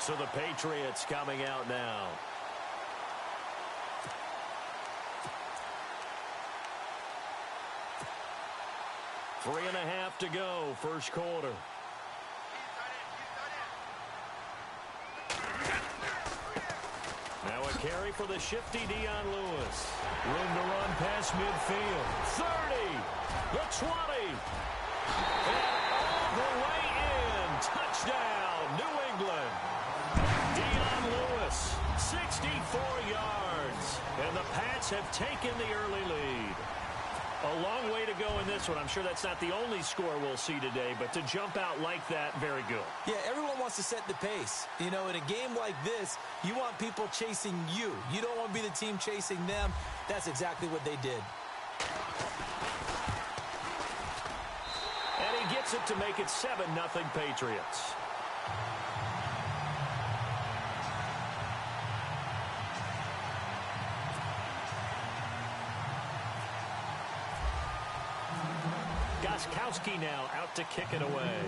So the Patriots coming out now. Three and a half to go, first quarter. Now a carry for the shifty Dion Lewis. Room to run past midfield. 30, the 20, and all the way in. Touchdown, New England. Dion Lewis, 64 yards. And the Pats have taken the early lead. A long way to go in this one. I'm sure that's not the only score we'll see today, but to jump out like that, very good. Yeah, everyone wants to set the pace. You know, in a game like this, you want people chasing you. You don't want to be the team chasing them. That's exactly what they did. And he gets it to make it 7-0 Patriots. Gostkowski now out to kick it away.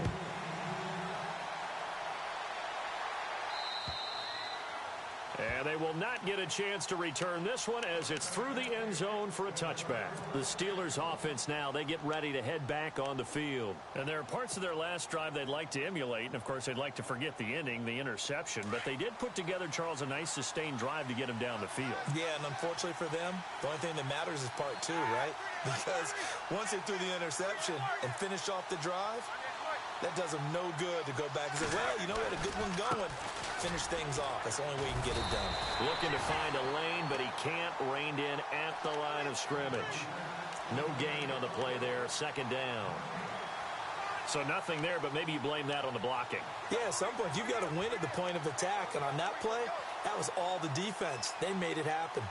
And they will not get a chance to return this one as it's through the end zone for a touchback. The Steelers offense now, they get ready to head back on the field. And there are parts of their last drive they'd like to emulate. And, of course, they'd like to forget the ending, the interception. But they did put together, Charles, a nice sustained drive to get him down the field. Yeah, and unfortunately for them, the only thing that matters is part two, right? Because once they threw the interception and finished off the drive, that does them no good to go back and say, well, you know, we had a good one going. Finish things off. That's the only way you can get it done. Looking to find a lane, but he can't. Reined in at the line of scrimmage. No gain on the play there. Second down. So nothing there, but maybe you blame that on the blocking. Yeah, at some point, you've got to win at the point of attack. And on that play, that was all the defense. They made it happen.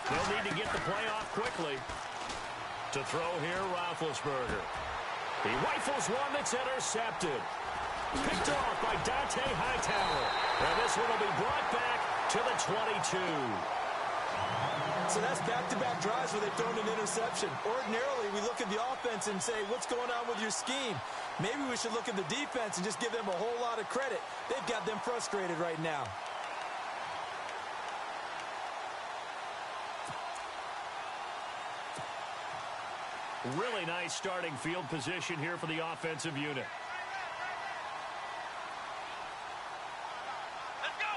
They'll need to get the play off quickly. To throw here, Roethlisberger. He rifles one that's intercepted. Picked off by Dante Hightower. And this one will be brought back to the 22. So that's back-to-back drives where they've thrown an interception. Ordinarily, we look at the offense and say, what's going on with your scheme? Maybe we should look at the defense and just give them a whole lot of credit. They've got them frustrated right now. Really nice starting field position here for the offensive unit. Let's go.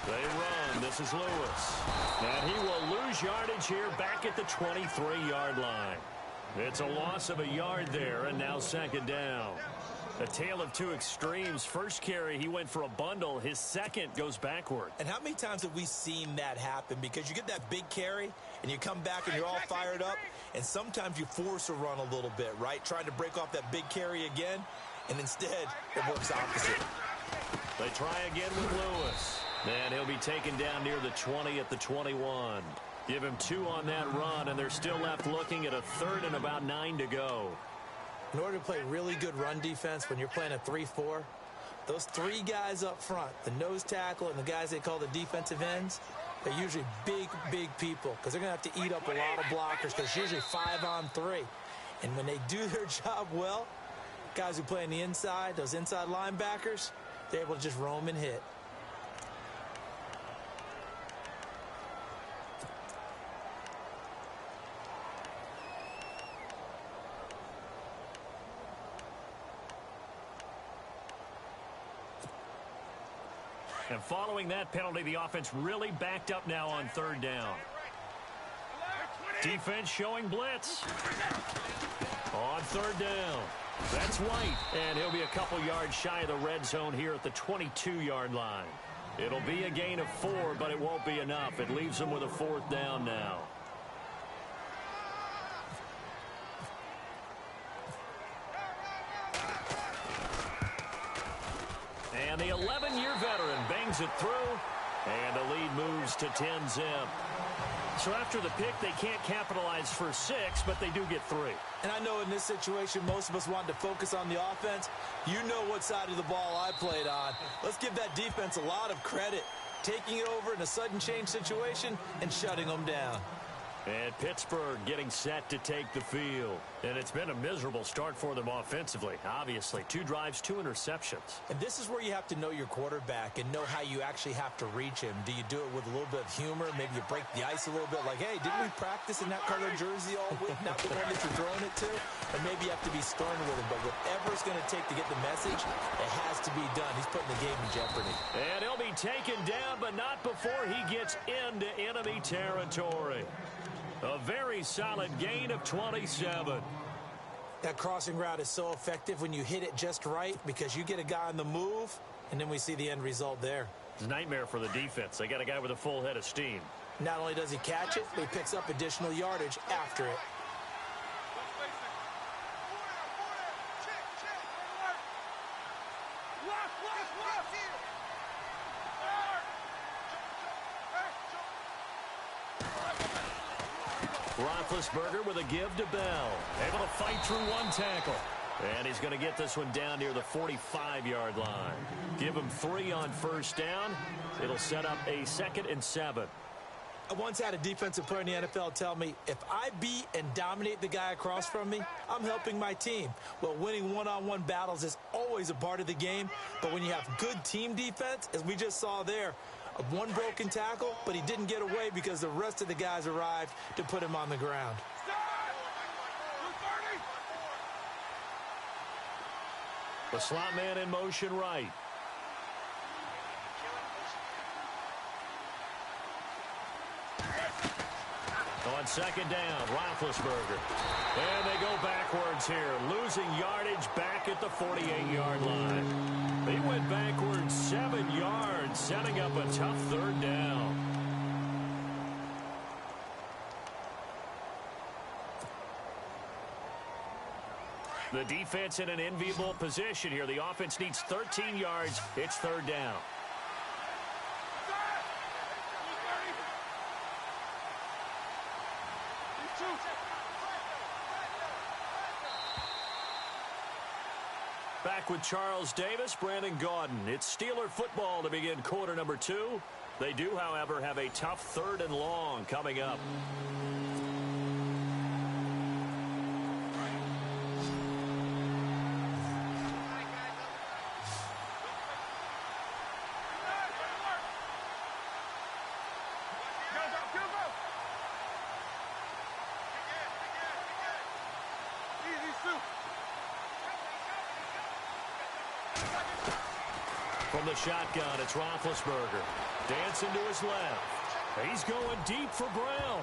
They run. This is Lewis. And he will lose yardage here back at the 23-yard line. It's a loss of a yard there, and now second down. A tale of two extremes. First carry, he went for a bundle. His second goes backward. And how many times have we seen that happen? Because you get that big carry, and you come back and you're all fired up, and sometimes you force a run a little bit, right? Trying to break off that big carry again, and instead it works opposite. They try again with Lewis. And he'll be taken down near the 20 at the 21. Give him 2 on that run, and they're still left looking at a third and about 9 to go. In order to play really good run defense when you're playing a 3-4, those 3 guys up front, the nose tackle and the guys they call the defensive ends, they're usually big, big people because they're going to have to eat up a lot of blockers because it's usually 5-on-3. And when they do their job well, guys who play on the inside, those inside linebackers, they're able to just roam and hit. And following that penalty, the offense really backed up now on third down. Defense showing blitz. On third down. That's White. And he'll be a couple yards shy of the red zone here at the 22-yard line. It'll be a gain of 4, but it won't be enough. It leaves them with a fourth down now. And the 11-year veteran bangs it through And the lead moves to 10-zip. So after the pick, they can't capitalize for 6, but they do get 3. And I know in this situation, most of us want to focus on the offense. You know what side of the ball I played on. Let's give that defense a lot of credit, taking it over in a sudden change situation and shutting them down. And Pittsburgh getting set to take the field. And it's been a miserable start for them offensively, obviously. 2 drives, 2 interceptions. And this is where you have to know your quarterback and know how you actually have to reach him. Do you do it with a little bit of humor? Maybe you break the ice a little bit like, hey, didn't we practice in that color jersey all week? Not the one that you're throwing it to? Or maybe you have to be stern with him. But whatever it's going to take to get the message, it has to be done. He's putting the game in jeopardy. And he'll be taken down, but not before he gets into enemy territory. A very solid gain of 27. That crossing route is so effective when you hit it just right because you get a guy on the move, and then we see the end result there. It's a nightmare for the defense. They got a guy with a full head of steam. Not only does he catch it, but he picks up additional yardage after it. Roethlisberger with a give to Bell. Able to fight through 1 tackle. And he's going to get this one down near the 45-yard line. Give him 3 on first down. It'll set up a 2nd and 7. I once had a defensive player in the NFL tell me, if I beat and dominate the guy across from me, I'm helping my team. Well, winning one-on-one battles is always a part of the game, but when you have good team defense, as we just saw there, 1 broken tackle, but he didn't get away because the rest of the guys arrived to put him on the ground. The slot man in motion right. On 2nd down, Roethlisberger. And they go backwards here, losing yardage back at the 48-yard line. They went backwards 7 yards, setting up a tough 3rd down. The defense in an enviable position here. The offense needs 13 yards. It's 3rd down. Back with Charles Davis, Brandon Gaudin. It's Steeler football to begin quarter number 2. They do, however, have a tough 3rd and long coming up. From the shotgun, it's Roethlisberger. Dancing to his left. He's going deep for Brown.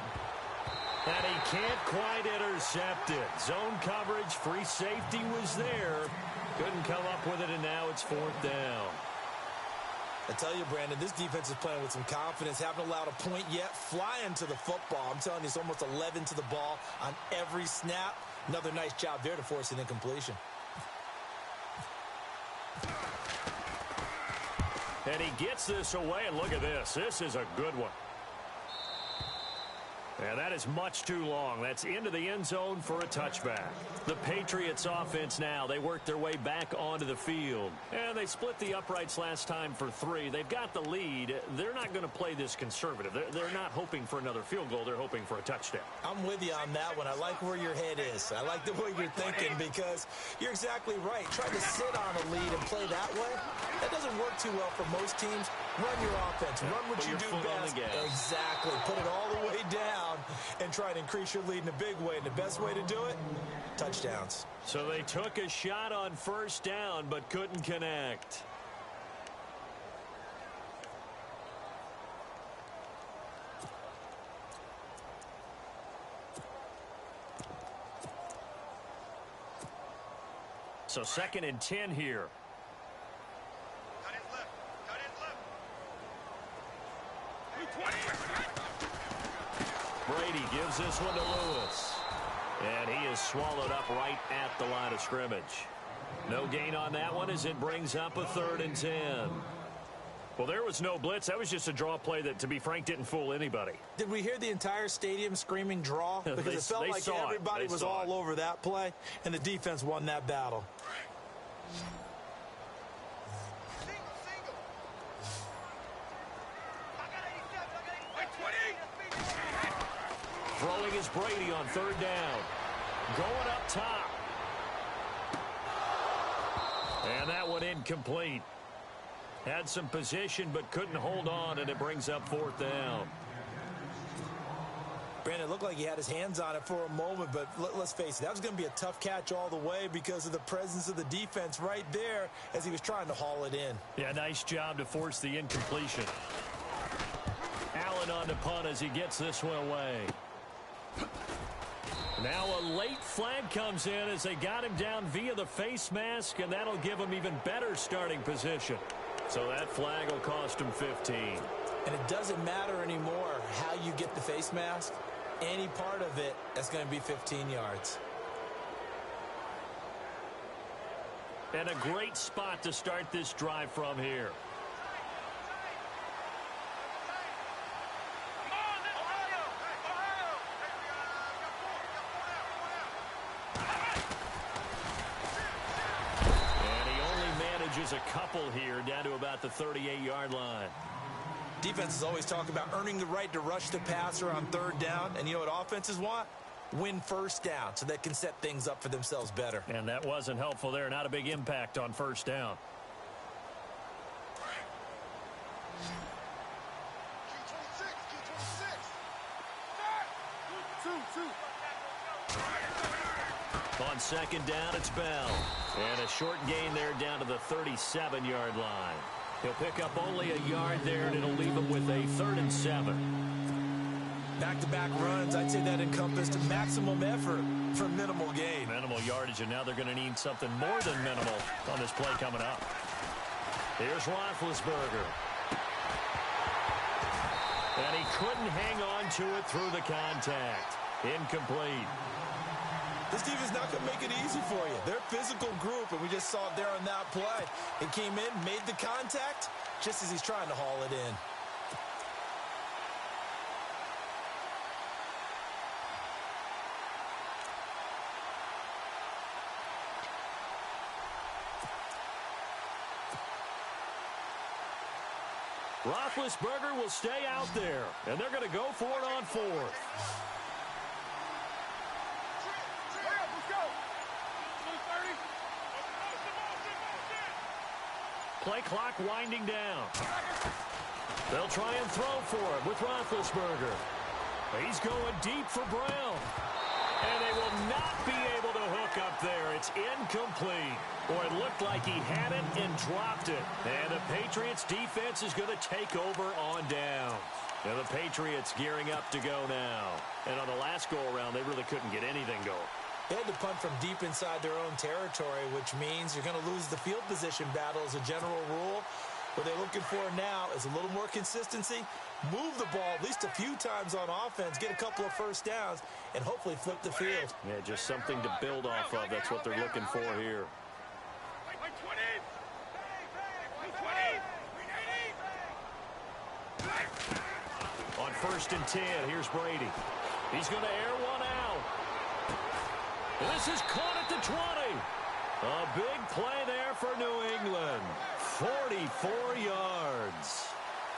And he can't quite intercept it. Zone coverage, free safety was there. Couldn't come up with it, and now it's 4th down. I tell you, Brandon, this defense is playing with some confidence. Haven't allowed a point yet. Flying to the football. I'm telling you, it's almost 11 to the ball on every snap. Another nice job there to force an incompletion. And he gets this away, and look at this. This is a good one. And that is much too long. That's into the end zone for a touchback. The Patriots offense now, they work their way back onto the field. And they split the uprights last time for 3. They've got the lead. They're not going to play this conservative. They're not hoping for another field goal. They're hoping for a touchdown. I'm with you on that one. I like where your head is. I like the way you're thinking because you're exactly right. Trying to sit on a lead and play that way, that doesn't work too well for most teams. Run your offense. Run what you do best. Exactly. Put it all the way down and try to increase your lead in a big way. And the best way to do it, touchdowns. So they took a shot on first down but couldn't connect. So 2nd and 10 here. Brady gives this one to Lewis. And he is swallowed up right at the line of scrimmage. No gain on that one as it brings up a 3rd and 10. Well, there was no blitz. That was just a draw play that, to be frank, didn't fool anybody. Did we hear the entire stadium screaming draw? Because it felt like everybody was all over that play, and the defense won that battle. Throwing is Brady on third down. Going up top. And that one incomplete. Had some position but couldn't hold on, and it brings up fourth down. Brandon, it looked like he had his hands on it for a moment, but let's face it, that was going to be a tough catch all the way because of the presence of the defense right there as he was trying to haul it in. Yeah, nice job to force the incompletion. Allen on the punt as he gets this one away. Now a late flag comes in as they got him down via the face mask, and that'll give him even better starting position. So that flag will cost him 15. And it doesn't matter anymore how you get the face mask. Any part of it, that's going to be 15 yards. And a great spot to start this drive from here. A couple here down to about the 38-yard line. Defenses always talk about earning the right to rush the passer on third down, and you know what offenses want? Win first down so they can set things up for themselves better. And that wasn't helpful there. Not a big impact on first down. On second down, it's Bell. And a short gain there down to the 37-yard line. He'll pick up only a yard there, and it'll leave him with a 3rd and 7. Back-to-back runs, I'd say that encompassed maximum effort for minimal gain. Minimal yardage, and now they're going to need something more than minimal on this play coming up. Here's Roethlisberger. And he couldn't hang on to it through the contact. Incomplete. This defense is not going to make it easy for you. They're a physical group, and we just saw it there on that play. It came in, made the contact, just as he's trying to haul it in. Roethlisberger will stay out there, and they're going to go for it on 4th. Play clock winding down. They'll try and throw for it with Roethlisberger. He's going deep for Brown. And they will not be able to hook up there. It's incomplete. Or it looked like he had it and dropped it. And the Patriots defense is going to take over on down. Now the Patriots gearing up to go now. And on the last go-around, they really couldn't get anything going. They had to punt from deep inside their own territory, which means you're going to lose the field position battle as a general rule. What they're looking for now is a little more consistency, move the ball at least a few times on offense, get a couple of first downs, and hopefully flip the field. Yeah, just something to build off of. That's what they're looking for here. On 1st and 10, here's Brady. He's going to air one out. This is caught at the 20. A big play there for New England. 44 yards.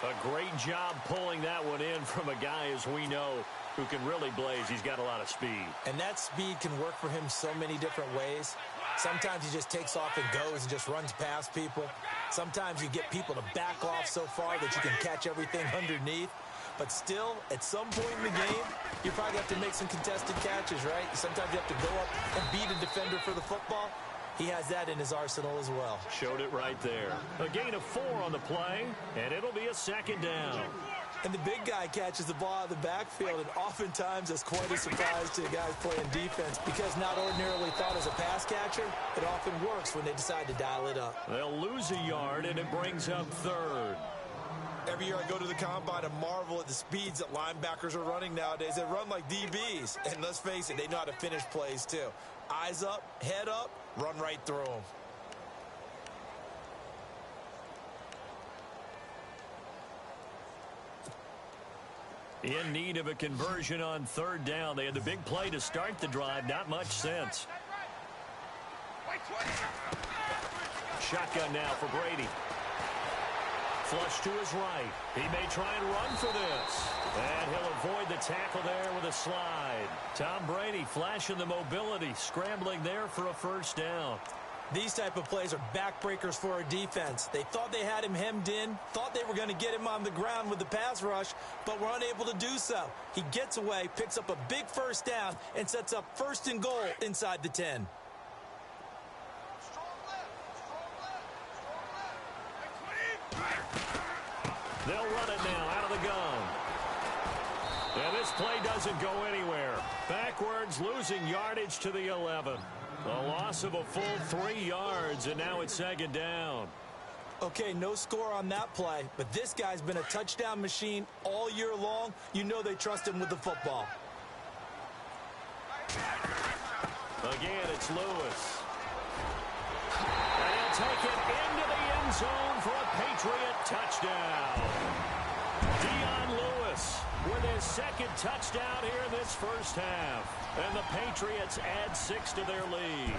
A great job pulling that one in from a guy, as we know, who can really blaze. He's got a lot of speed. And that speed can work for him so many different ways. Sometimes he just takes off and goes and just runs past people. Sometimes you get people to back off so far that you can catch everything underneath. But still, at some point in the game, you probably have to make some contested catches, right? Sometimes you have to go up and beat a defender for the football. He has that in his arsenal as well. Showed it right there. A gain of 4 on the play, and it'll be a 2nd down. And the big guy catches the ball out of the backfield, and oftentimes that's quite a surprise to the guys playing defense because not ordinarily thought as a pass catcher, it often works when they decide to dial it up. They'll lose a yard, and it brings up 3rd. Every year I go to the combine and marvel at the speeds that linebackers are running nowadays. They run like DBs. And let's face it, they know how to finish plays too. Eyes up, head up, run right through them. In need of a conversion on third down. They had the big play to start the drive. Not much sense. Shotgun now for Brady. Flush to his right. He may try and run for this. And he'll avoid the tackle there with a slide. Tom Brady flashing the mobility, scrambling there for a first down. These type of plays are backbreakers for our defense. They thought they had him hemmed in, thought they were going to get him on the ground with the pass rush, but were unable to do so. He gets away, picks up a big first down, and sets up first and goal inside the 10. They'll run it now out of the gun. And this play doesn't go anywhere. Backwards, losing yardage to the 11. A loss of a full 3 yards, and now it's second down. Okay, no score on that play, but this guy's been a touchdown machine all year long. You know they trust him with the football. Again, it's Lewis. And he'll take it into the end zone for a Patriot touchdown. Dion Lewis with his second touchdown here in this first half. And the Patriots add 6 to their lead.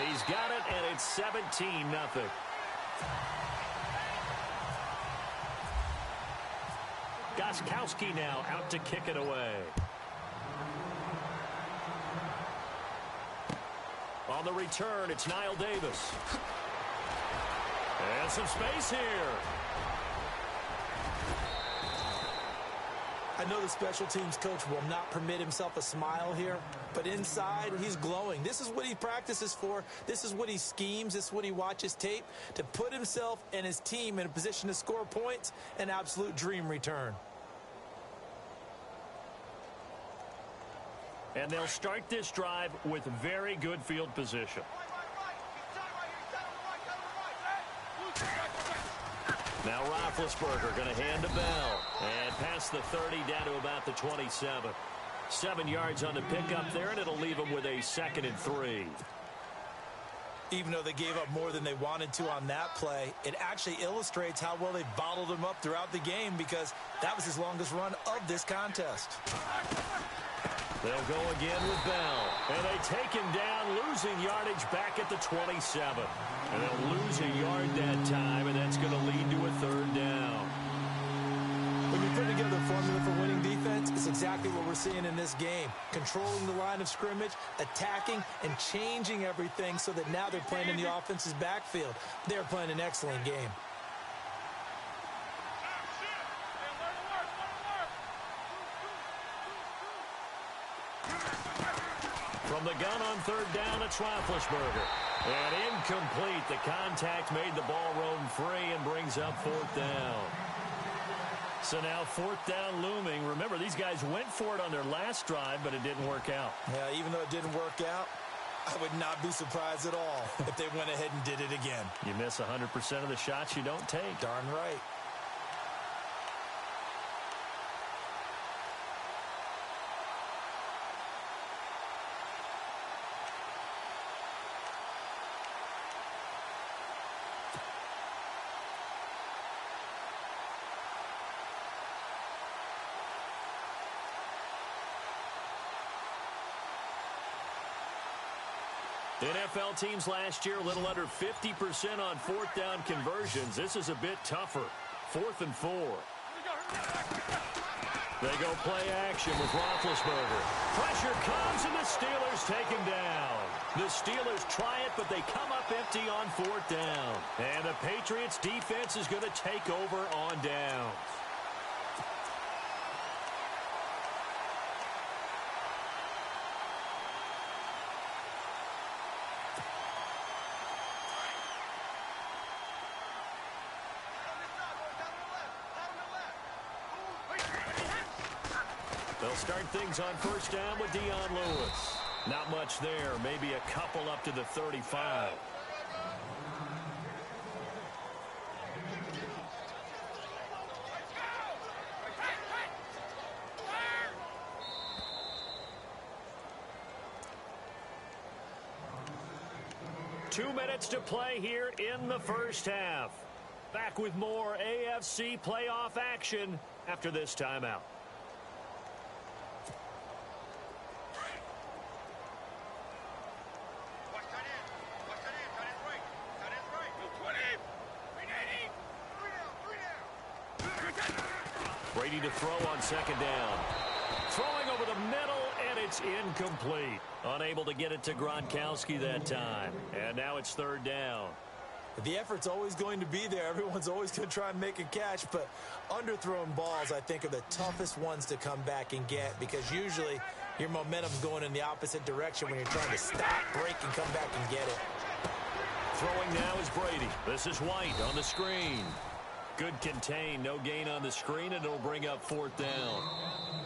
He's got it, and it's 17-0. Gostkowski now out to kick it away. On the return, it's Niall Davis. And some space here. I know the special teams coach will not permit himself a smile here, but inside, he's glowing. This is what he practices for. This is what he schemes. This is what he watches tape to put himself and his team in a position to score points. An absolute dream return. And they'll start this drive with very good field position. Now Roethlisberger going to hand to Bell. And past the 30 down to about the 27. 7 yards on the pickup there, and it'll leave them with a 2nd and 3. Even though they gave up more than they wanted to on that play, it actually illustrates how well they bottled him up throughout the game, because that was his longest run of this contest. They'll go again with Bell. And they take him down, losing yardage back at the 27. And they'll lose a yard that time, and that's going to lead to a 3rd down. When you put together a formula for winning defense, it's exactly what we're seeing in this game. Controlling the line of scrimmage, attacking, and changing everything so that now they're playing in the offense's backfield. They're playing an excellent game. From the gun on 3rd down, it's Roethlisberger. And incomplete. The contact made the ball roam free and brings up 4th down. So now 4th down looming. Remember, these guys went for it on their last drive, but it didn't work out. Yeah, even though it didn't work out, I would not be surprised at all if they went ahead and did it again. You miss 100% of the shots you don't take. Darn right. NFL teams last year, a little under 50% on 4th down conversions. This is a bit tougher. 4th and 4. They go play action with Roethlisberger. Pressure comes, and the Steelers take him down. The Steelers try it, but they come up empty on 4th down. And the Patriots defense is going to take over on downs. They'll start things on 1st down with Dion Lewis. Not much there. Maybe a couple up to the 35. Two minutes to play here in the first half. Back with more AFC playoff action after this timeout. Brady to throw on second down. Throwing over the middle, and it's incomplete. Unable to get it to Gronkowski that time. And now it's third down. The effort's always going to be there. Everyone's always going to try and make a catch, but underthrown balls, I think, are the toughest ones to come back and get because usually your momentum's going in the opposite direction when you're trying to stop, break, and come back and get it. Throwing now is Brady. This is White on the screen. Good contain, no gain on the screen, and it'll bring up fourth down.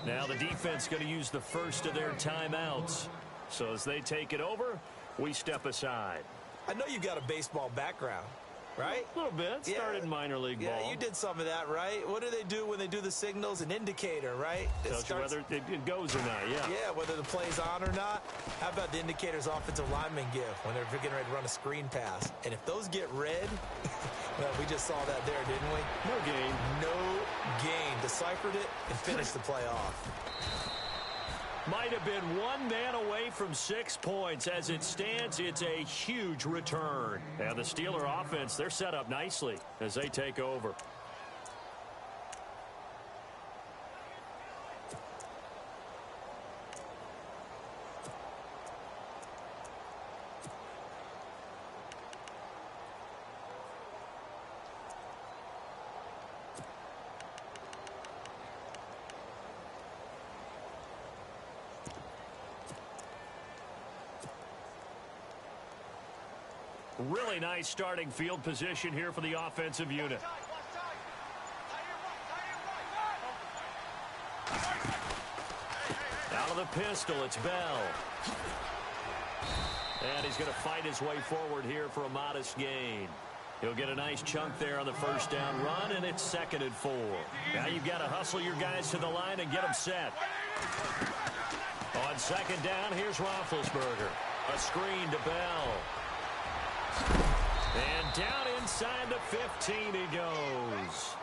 Now the defense going to use the first of their timeouts. So as they take it over, we step aside. I know you got a baseball background, right? A little bit. Started minor league ball. Yeah, you did some of that, right? What do they do when they do the signals? An indicator, right? Tells you whether it goes or not, yeah. Yeah, whether the play's on or not. How about the indicators offensive linemen give when they're getting ready to run a screen pass? And if those get red, well, we just saw that there, didn't we? No gain. No gain. Deciphered it and finished the play off. Might have been one man away from 6 points. As it stands, it's a huge return. And the Steeler offense, they're set up nicely as they take over. Really nice starting field position here for the offensive unit. Out of the pistol, it's Bell. And he's going to fight his way forward here for a modest gain. He'll get a nice chunk there on the first down run, and it's 2nd and 4. Now you've got to hustle your guys to the line and get them set. On second down, here's Roethlisberger. A screen to Bell. And down inside the 15 he goes.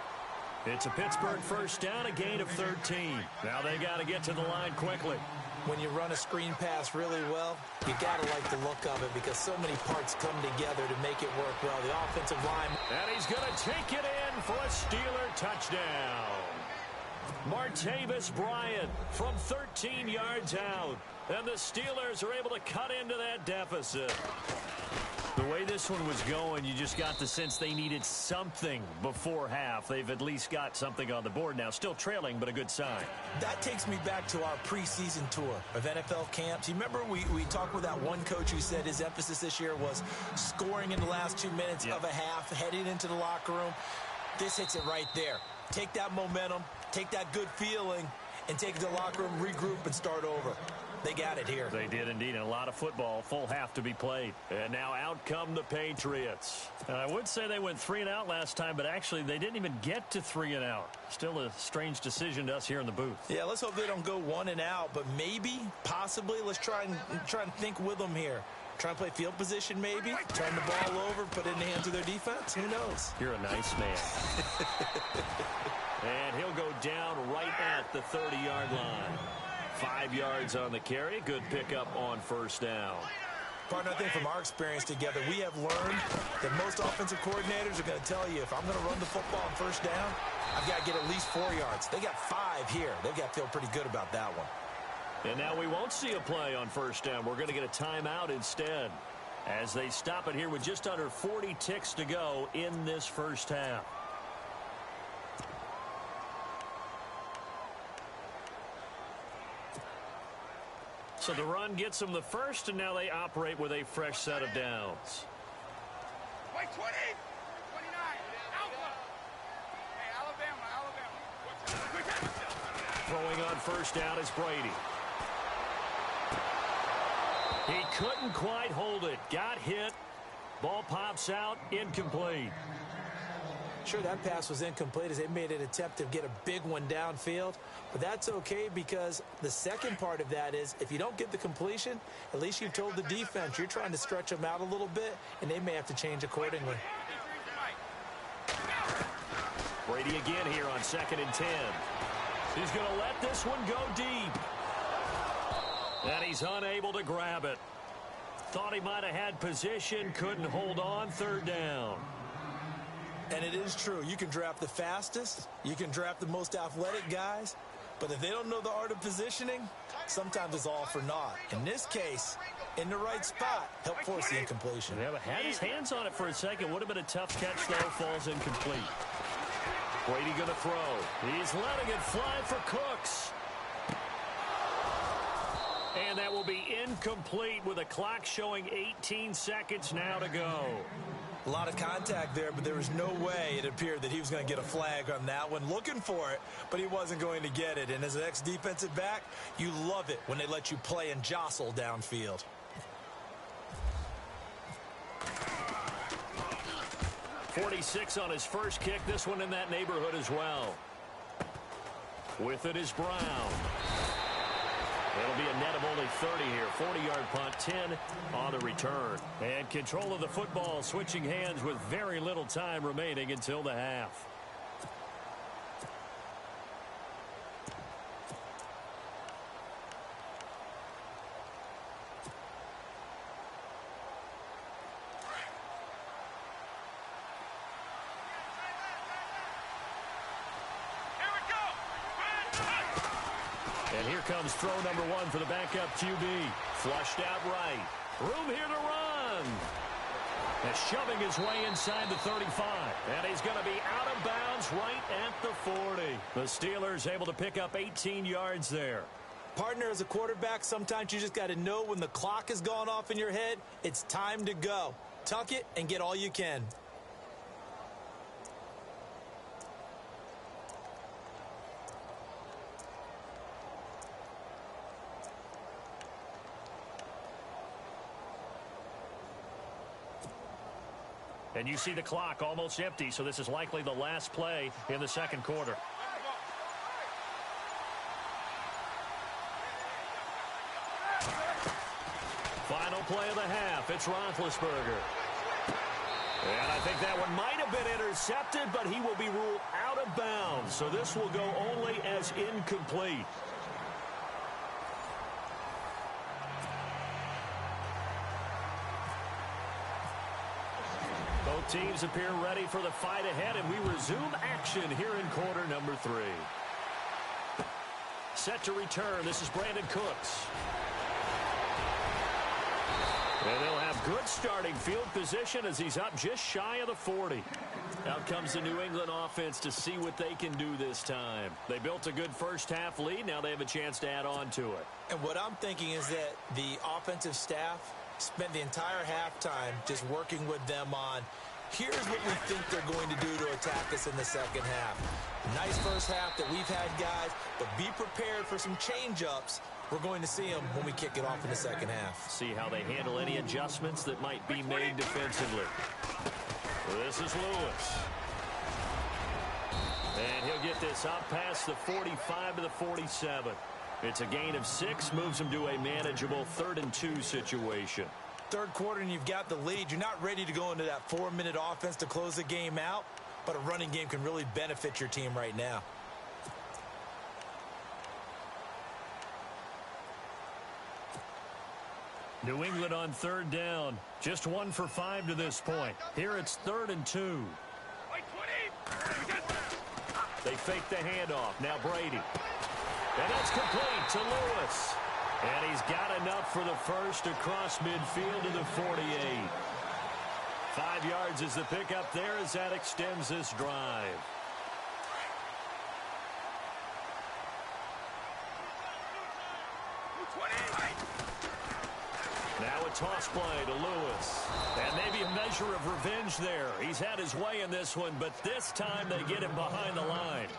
It's a Pittsburgh first down, a gain of 13. Now they got to get to the line quickly. When you run a screen pass really well, you got to like the look of it because so many parts come together to make it work well. The offensive line. And he's going to take it in for a Steeler touchdown. Martavis Bryant from 13 yards out. And the Steelers are able to cut into that deficit. The way this one was going, you just got the sense they needed something before half. They've at least got something on the board now. Still trailing, but a good sign. That takes me back to our preseason tour of NFL camps. You remember we talked with that one coach who said his emphasis this year was scoring in the last 2 minutes of a half, heading into the locker room. This hits it right there. Take that momentum, take that good feeling, and take it to the locker room, regroup, and start over. They got it here. They did indeed, and a lot of football, full half to be played. And now out come the Patriots. And I would say they went 3 and out last time, but actually they didn't even get to 3 and out. Still a strange decision to us here in the booth. Yeah, let's hope they don't go 1 and out, but maybe, possibly, let's try and think with them here. Try and play field position maybe, turn the ball over, put it in the hands of their defense. Who knows? You're a nice man. And he'll go down right at the 30-yard line. 5 yards on the carry. Good pickup on first down. Partner, I think from our experience together, we have learned that most offensive coordinators are going to tell you, if I'm going to run the football on first down, I've got to get at least 4 yards. They got 5 here. They've got to feel pretty good about that one. And now we won't see a play on first down. We're going to get a timeout instead as they stop it here with just under 40 ticks to go in this first half. So the run gets them the first, and now they operate with a fresh set of downs. Wait, 20, 29, Alpha. Hey, Alabama. Throwing on first down is Brady. He couldn't quite hold it. Got hit. Ball pops out. Incomplete. Sure, that pass was incomplete as they made an attempt to get a big one downfield. But that's okay because the second part of that is if you don't get the completion, at least you've told the defense you're trying to stretch them out a little bit, and they may have to change accordingly. Brady again here on 2nd and 10. He's going to let this one go deep. And he's unable to grab it. Thought he might have had position, couldn't hold on, 3rd down. And it is true. You can draft the fastest, you can draft the most athletic guys, but if they don't know the art of positioning, sometimes it's all for naught. In this case, in the right spot, help force the incompletion. Yeah, but had his hands on it for a second. Would have been a tough catch, though. Falls incomplete. Brady going to throw. He's letting it fly for Cooks. And that will be incomplete with a clock showing 18 seconds now to go. A lot of contact there, but there was no way it appeared that he was going to get a flag on that one. Looking for it, but he wasn't going to get it. And as an ex-defensive back, you love it when they let you play and jostle downfield. .46 on his first kick. This one in that neighborhood as well. With it is Brown. It'll be a net of only 30 here. 40-yard punt, 10 on the return. And control of the football, switching hands with very little time remaining until the half. And here comes throw number 1 for the backup QB. Flushed out right. Room here to run. And shoving his way inside the 35. And he's going to be out of bounds right at the 40. The Steelers able to pick up 18 yards there. Partner, as a quarterback, sometimes you just got to know when the clock has gone off in your head, it's time to go. Tuck it and get all you can. And you see the clock almost empty, so this is likely the last play in the second quarter. Final play of the half. It's Roethlisberger. And I think that one might have been intercepted, but he will be ruled out of bounds. So this will go only as incomplete. Both teams appear ready for the fight ahead, and we resume action here in quarter number 3. Set to return. This is Brandon Cooks. And they'll have good starting field position as he's up just shy of the 40. Out comes the New England offense to see what they can do this time. They built a good first half lead. Now they have a chance to add on to it. And what I'm thinking is that the offensive staff spent the entire halftime just working with them on, here's what we think they're going to do to attack us in the second half. Nice first half that we've had, guys, but be prepared for some change-ups. We're going to see them when we kick it off in the second half. See how they handle any adjustments that might be made defensively. This is Lewis. And he'll get this up past the 45 to the 47. It's a gain of 6, moves him to a manageable 3rd and 2 situation. Third quarter and you've got the lead. You're not ready to go into that 4-minute offense to close the game out, but a running game can really benefit your team right now. New England on 3rd down. Just 1 for 5 to this point. Here it's 3rd and 2. They fake the handoff. Now Brady. And that's complete to Lewis. And he's got enough for the first across midfield to the 48. 5 yards is the pickup there as that extends this drive. Now a toss play to Lewis. And maybe a measure of revenge there. He's had his way in this one, but this time they get him behind the line.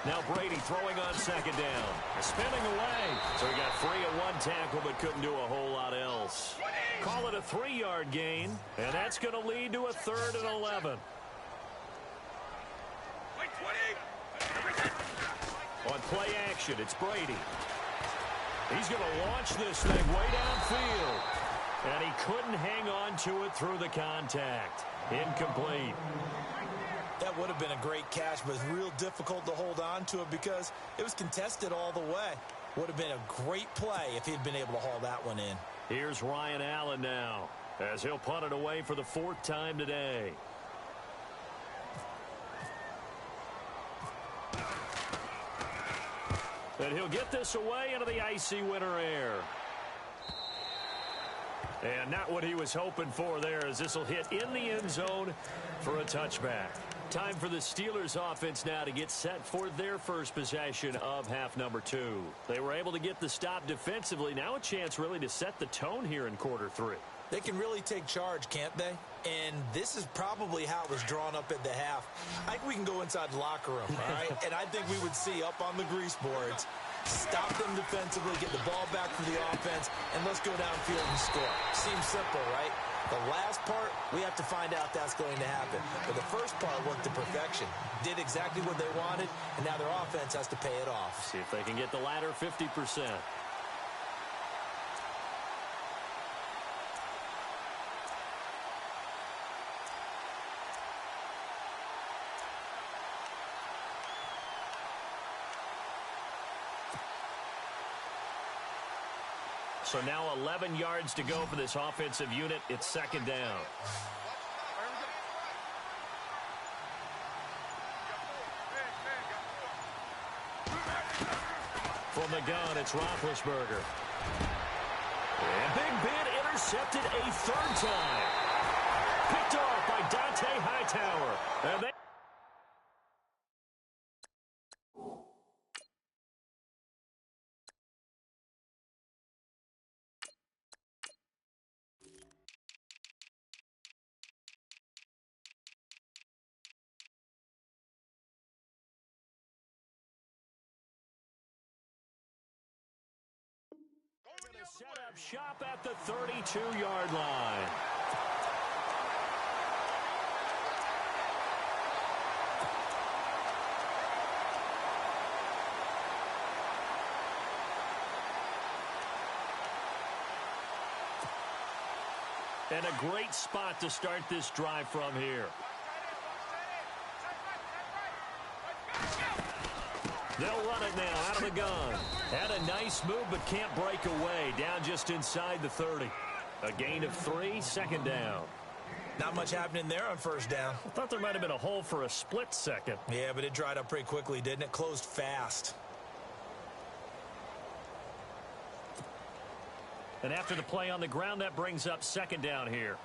Now Brady throwing on second down. Spinning away. So he got free at one tackle but couldn't do a whole lot else. Call it a 3-yard gain, and that's going to lead to a 3rd and 11. On play action, it's Brady. He's going to launch this thing way downfield. And he couldn't hang on to it through the contact. Incomplete. That would have been a great catch, but it's real difficult to hold on to it because it was contested all the way. Would have been a great play if he'd been able to haul that one in. Here's Ryan Allen now, as he'll punt it away for the 4th time today. And he'll get this away into the icy winter air. And not what he was hoping for there, as this will hit in the end zone for a touchback. Time for the Steelers offense now to get set for their first possession of half number 2. They were able to get the stop defensively. Now a chance really to set the tone here in quarter 3. They can really take charge, can't they? And this is probably how it was drawn up at the half. I think we can go inside the locker room, all right? And I think we would see up on the grease boards, stop them defensively, get the ball back for the offense, and let's go downfield and score. Seems simple, right? The last part, we have to find out that's going to happen. But the first part worked to perfection. Did exactly what they wanted, and now their offense has to pay it off. See if they can get the latter 50%. So now 11 yards to go for this offensive unit. It's second down. From the gun, it's Roethlisberger. And Big Ben intercepted a 3rd time. Picked off by Dante Hightower. And they set up shop at the 32-yard line. And a great spot to start this drive from here. They'll run it now out of the gun. Had a nice move, but can't break away. Down just inside the 30. A gain of 3, second down. Not much happening there on first down. I thought there might have been a hole for a split second. Yeah, but it dried up pretty quickly, didn't it? Closed fast. And after the play on the ground, that brings up second down here.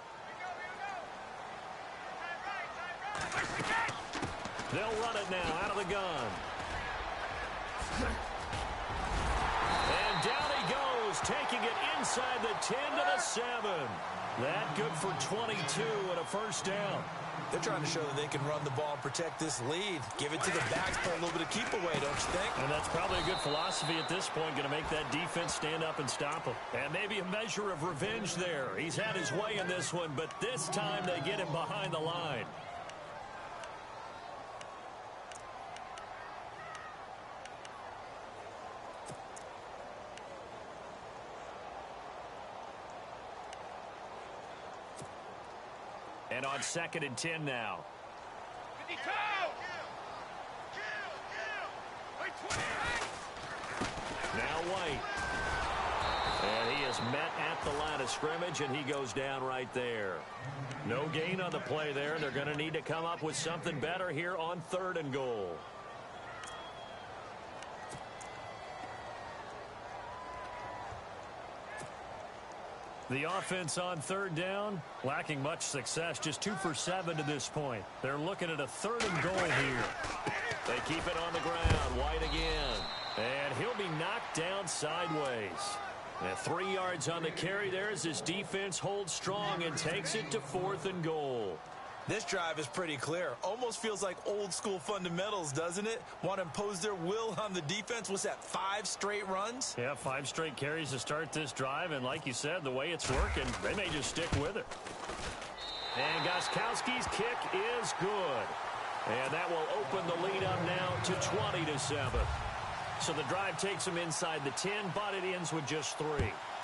They'll run it now out of the gun. And down he goes, taking it inside the 10 to the 7. That good for 22 and a first down. They're trying to show that they can run the ball and protect this lead. Give it to the backs, play a little bit of keep away, don't you think? And that's probably a good philosophy at this point, going to make that defense stand up and stop him. And maybe a measure of revenge there. He's had his way in this one, but this time they get him behind the line. And on 2nd and 10 now. 52! Now White. And he is met at the line of scrimmage, and he goes down right there. No gain on the play there. They're going to need to come up with something better here on 3rd and goal. The offense on 3rd down, lacking much success, just 2 for 7 to this point. They're looking at a 3rd and goal here. They keep it on the ground. White again. And he'll be knocked down sideways. And 3 yards on the carry there as his defense holds strong and takes it to 4th and goal. This drive is pretty clear. Almost feels like old school fundamentals, doesn't it? Want to impose their will on the defense. What's that, 5 straight runs? Yeah, 5 straight carries to start this drive. And like you said, the way it's working, they may just stick with it. And Gostkowski's kick is good. And that will open the lead up now to 20-7. So the drive takes them inside the 10, but it ends with just 3.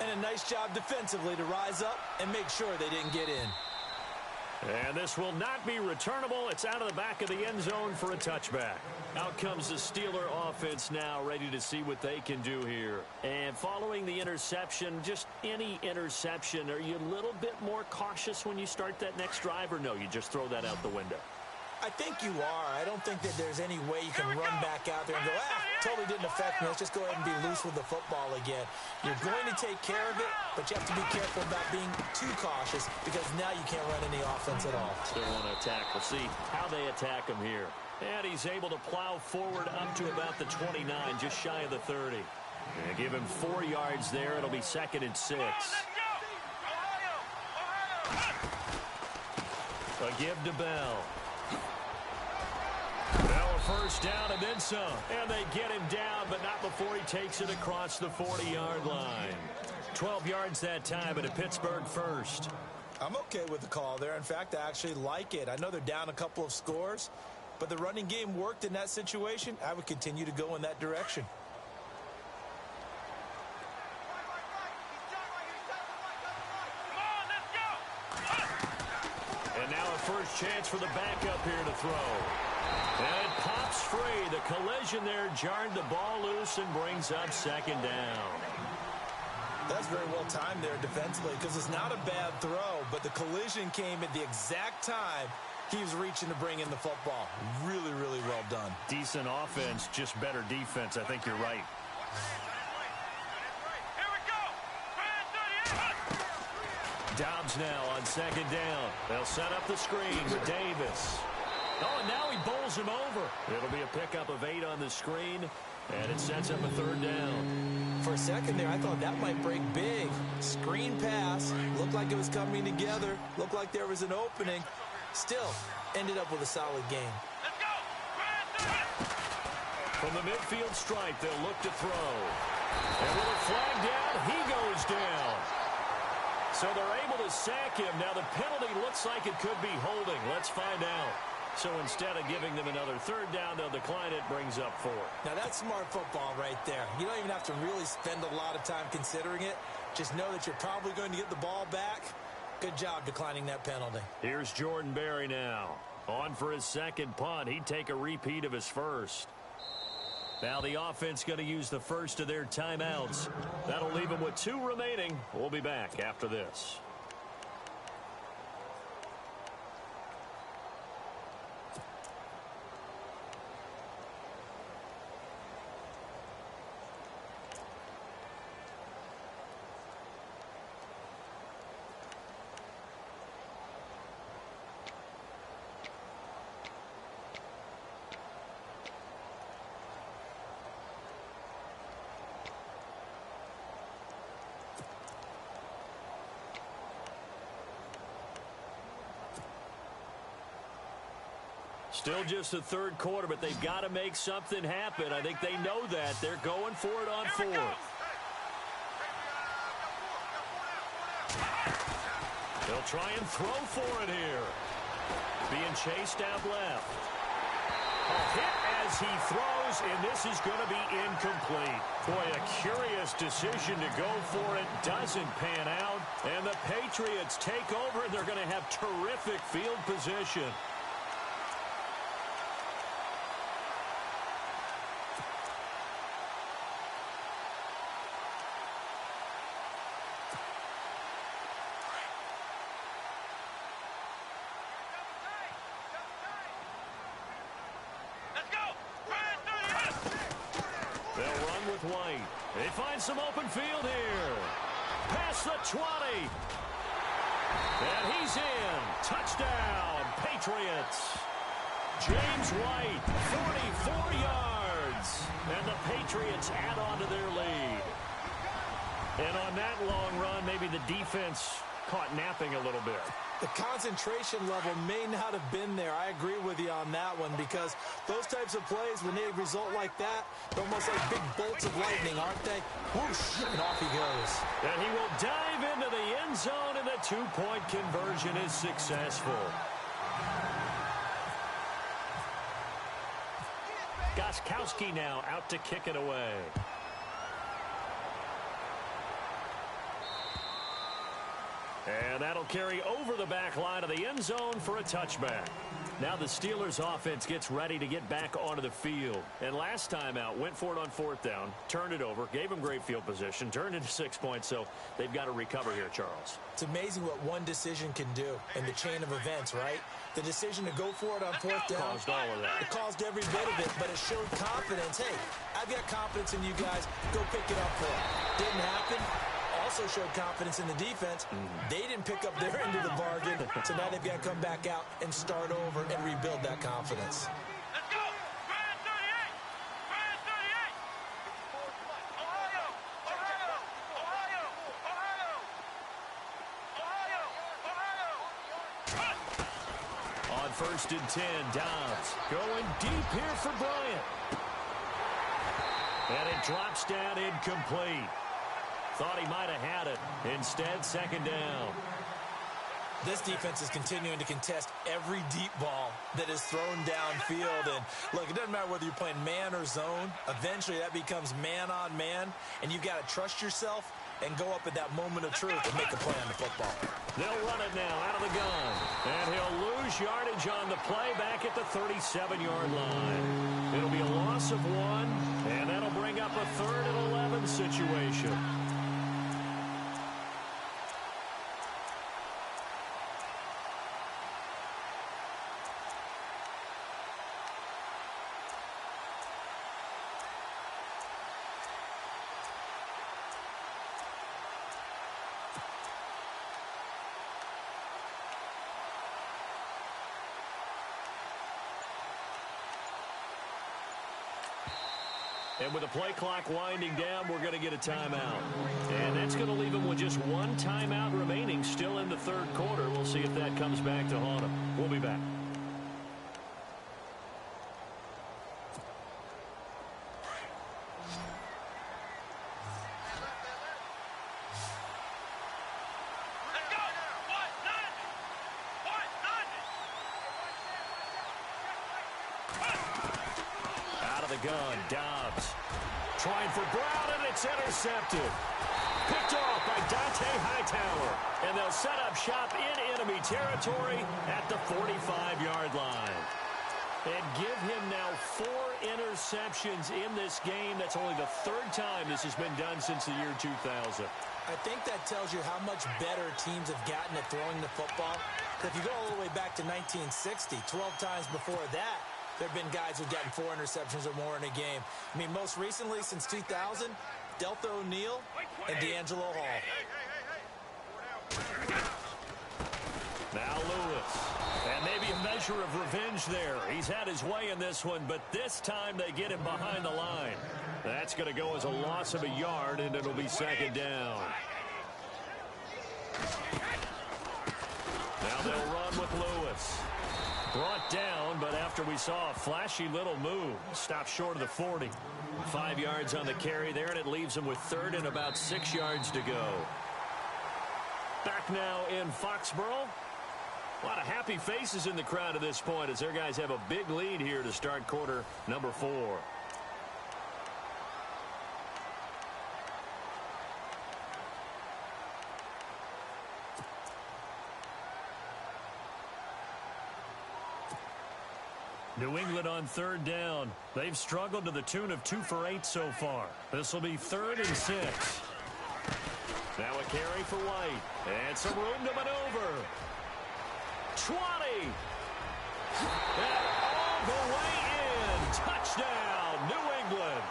And a nice job defensively to rise up and make sure they didn't get in. And this will not be returnable. It's out of the back of the end zone for a touchback. Out comes the Steeler offense now, ready to see what they can do here. And following the interception, just any interception, are you a little bit more cautious when you start that next drive, or no, you just throw that out the window? I think you are. I don't think that there's any way you can run back out there and go, totally didn't affect me. Let's just go ahead and be loose with the football again. You're going to take care of it, but you have to be careful about being too cautious because now you can't run any offense at all. Still want to attack. We'll see how they attack him here. And he's able to plow forward up to about the 29, just shy of the 30. And give him 4 yards there. It'll be 2nd and 6. A give to Bell. Now a first down and then some. And they get him down, but not before he takes it across the 40-yard line. 12 yards that time, and a Pittsburgh first. I'm okay with the call there. In fact, I actually like it. I know they're down a couple of scores, but the running game worked in that situation. I would continue to go in that direction. And now a first chance for the backup here to throw. And it pops free. The collision there jarred the ball loose and brings up 2nd down. That's very well timed there defensively because it's not a bad throw, but the collision came at the exact time he was reaching to bring in the football. Really, really well done. Decent offense, just better defense. I think you're right. Dobbs now on 2nd down. They'll set up the screen with Davis. Oh, and now he bowls him over. It'll be a pickup of 8 on the screen, and it sets up a 3rd down. For a second there, I thought that might break big. Screen pass. Looked like it was coming together. Looked like there was an opening. Still, ended up with a solid game. From the midfield stripe, they'll look to throw. And with a flag down, he goes down. So they're able to sack him. Now the penalty looks like it could be holding. Let's find out. So instead of giving them another 3rd down, they'll decline it, brings up 4. Now that's smart football right there. You don't even have to really spend a lot of time considering it. Just know that you're probably going to get the ball back. Good job declining that penalty. Here's Jordan Berry now. On for his 2nd punt. He'd take a repeat of his 1st. Now the offense going to use the first of their timeouts. That'll leave them with 2 remaining. We'll be back after this. Still just the 3rd quarter, but they've got to make something happen. I think they know that. They're going for it on 4th. They'll try and throw for it here. Being chased out left. A hit as he throws, and this is going to be incomplete. Boy, a curious decision to go for it. Doesn't pan out. And the Patriots take over, and they're going to have terrific field position. White. They find some open field here. Past the 20. And he's in. Touchdown, Patriots. James White, 44 yards. And the Patriots add on to their lead. And on that long run, maybe the defense caught napping a little bit. The concentration level may not have been there. I agree with you on that one because those types of plays, when they result like that, they're almost like big bolts of lightning, aren't they? Whoosh, and off he goes. And he will dive into the end zone, and the two-point conversion is successful. Gostkowski now out to kick it away. And that'll carry over the back line of the end zone for a touchback. Now the Steelers offense gets ready to get back onto the field. And last time out, went for it on fourth down, turned it over, gave them great field position, turned into 6 points, so they've got to recover here, Charles. It's amazing what one decision can do in the chain of events, right? The decision to go for it on fourth down. Caused all of that. It caused every bit of it, but it showed confidence. Hey, I've got confidence in you guys. Go pick it up for it. Didn't happen. Also showed confidence in the defense. They didn't pick up their end of the bargain, so now they've got to come back out and start over and rebuild that confidence. Let's go! Brand 38! Brand 38! Ohio! Ohio! Ohio! Ohio! Ohio! On 1st and 10, Dobbs going deep here for Bryant. And it drops down incomplete. Thought he might have had it. Instead, second down. This defense is continuing to contest every deep ball that is thrown downfield. And look, it doesn't matter whether you're playing man or zone. Eventually, that becomes man on man. And you've got to trust yourself and go up at that moment of truth and make a play on the football. They'll run it now out of the gun. And he'll lose yardage on the play back at the 37-yard line. It'll be a loss of 1, and that'll bring up a 3rd and 11 situation. And with the play clock winding down, we're going to get a timeout. And that's going to leave them with just one timeout remaining still in the third quarter. We'll see if that comes back to haunt them. We'll be back. Gun, Dobbs trying for Brown, and it's intercepted. Picked off by Dante Hightower, and they'll set up shop in enemy territory at the 45-yard line. And give him now 4 interceptions in this game. That's only the 3rd time this has been done since the year 2000. I think that tells you how much better teams have gotten at throwing the football. If you go all the way back to 1960, 12 times before that, there have been guys who've gotten 4 interceptions or more in a game. I mean, most recently, since 2000, Deltha O'Neal and D'Angelo Hall. Now Lewis. And maybe a measure of revenge there. He's had his way in this one, but this time they get him behind the line. That's going to go as a loss of a yard, and it'll be second down. Now they'll run with Lewis. Brought down, but after we saw a flashy little move, stopped short of the 40. 5 yards on the carry there, and it leaves them with 3rd and about 6 yards to go. Back now in Foxborough. A lot of happy faces in the crowd at this point as their guys have a big lead here to start quarter number 4. New England on 3rd down. They've struggled to the tune of 2 for 8 so far. This will be 3rd and 6. Now a carry for White. And some room to maneuver. 20. And all the way in. Touchdown, New England.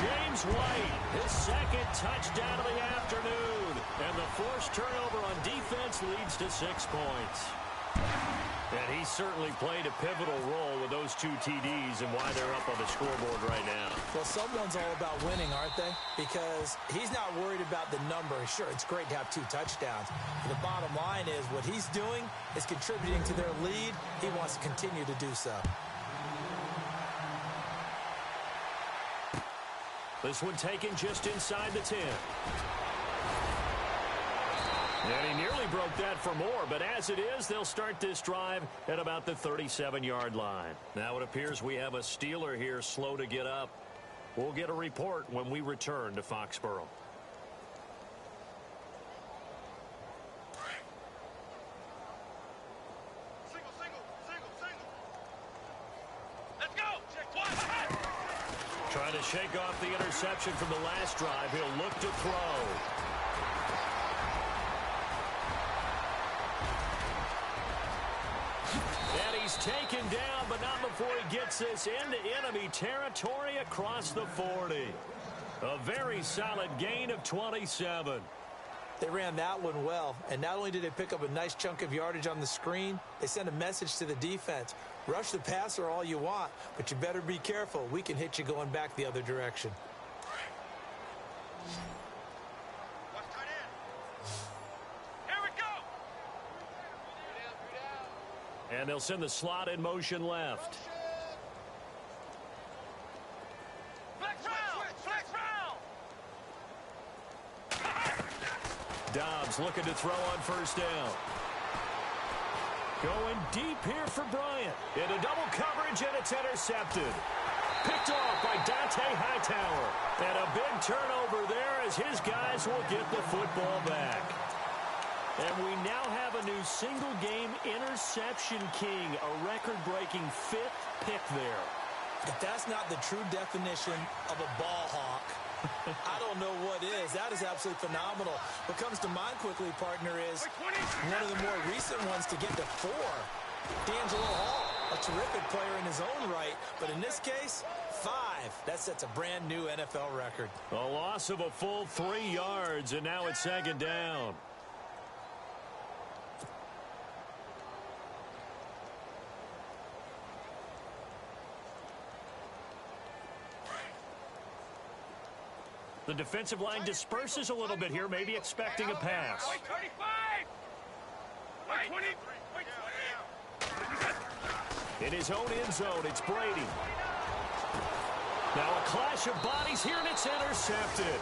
James White, his 2nd touchdown of the afternoon. And the forced turnover on defense leads to 6 points. And he certainly played a pivotal role with those 2 TDs and why they're up on the scoreboard right now. Well, someone's all about winning, aren't they? Because he's not worried about the number. Sure, it's great to have 2 touchdowns. But the bottom line is what he's doing is contributing to their lead. He wants to continue to do so. This one taken just inside the 10. And he nearly broke that for more, but as it is, they'll start this drive at about the 37-yard line. Now it appears we have a Steeler here slow to get up. We'll get a report when we return to Foxborough. Let's go. Check twice. Trying to shake off the interception from the last drive. He'll look to throw. And he's taken down, but not before he gets this into enemy territory across the 40. A very solid gain of 27. They ran that one well, and not only did they pick up a nice chunk of yardage on the screen, they sent a message to the defense. Rush the passer all you want, but you better be careful. We can hit you going back the other direction. And they'll send the slot in motion left. Dobbs looking to throw on first down. Going deep here for Bryant. Into double coverage, and it's intercepted. Picked off by Dante Hightower. And a big turnover there as his guys will get the football back. And we now have a new single-game interception king, a record-breaking 5th pick there. If that's not the true definition of a ball hawk, I don't know what is. That is absolutely phenomenal. What comes to mind quickly, partner, is one of the more recent ones to get to 4. D'Angelo Hall, a terrific player in his own right, but in this case, 5. That sets a brand new NFL record. A loss of a full 3 yards, and now it's second down. The defensive line disperses a little bit here, maybe expecting a pass. In his own end zone, it's Brady. Now a clash of bodies here, and it's intercepted.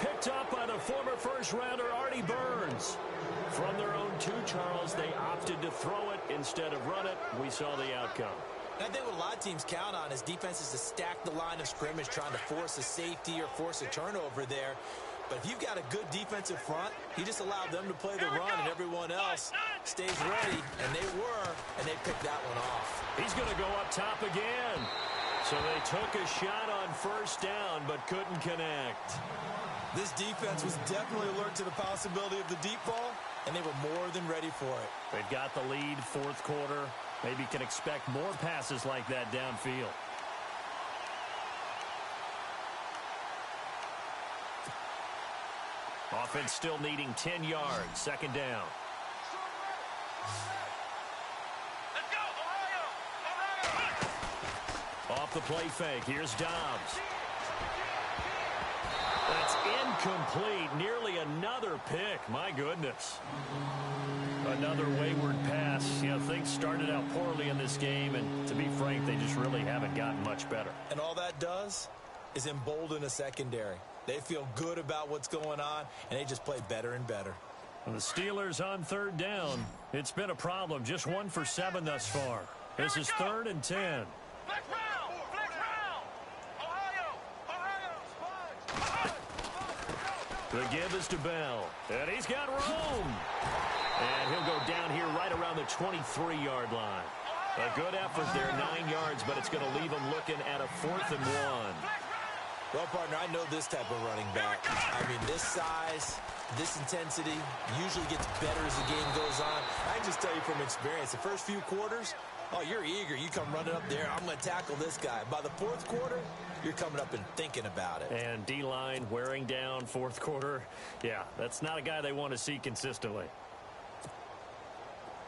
Picked up by the former first-rounder Artie Burns. From their own 2, Charles, they opted to throw it instead of run it. We saw the outcome. I think what a lot of teams count on is defenses to stack the line of scrimmage, trying to force a safety or force a turnover there. But if you've got a good defensive front, you just allow them to play the run, and everyone else stays ready, and they were, and they picked that one off. He's going to go up top again. So they took a shot on first down, but couldn't connect. This defense was definitely alert to the possibility of the deep ball, and they were more than ready for it. They've got the lead, 4th quarter. Maybe can expect more passes like that downfield. Offense still needing 10 yards. Second down. Let's go, Ohio! Off the play fake. Here's Dobbs. That's incomplete. Nearly another pick. My goodness. Another wayward pass. You know, things started out poorly in this game, and to be frank, they just really haven't gotten much better. And all that does is embolden a secondary. They feel good about what's going on, and they just play better and better. And the Steelers on third down. It's been a problem. Just 1 for 7 thus far. This is 3rd and 10. Flex round! Flex round! Ohio! The give is to Bell. And he's got room. And he'll go down here right around the 23-yard line. A good effort there, 9 yards, but it's going to leave him looking at a 4th and 1. Well, partner, I know this type of running back. I mean, this size, this intensity usually gets better as the game goes on. I can just tell you from experience, the first few quarters, oh, you're eager. You come running up there, I'm going to tackle this guy. By the 4th quarter, you're coming up and thinking about it. And D-line wearing down 4th quarter. Yeah, that's not a guy they want to see consistently.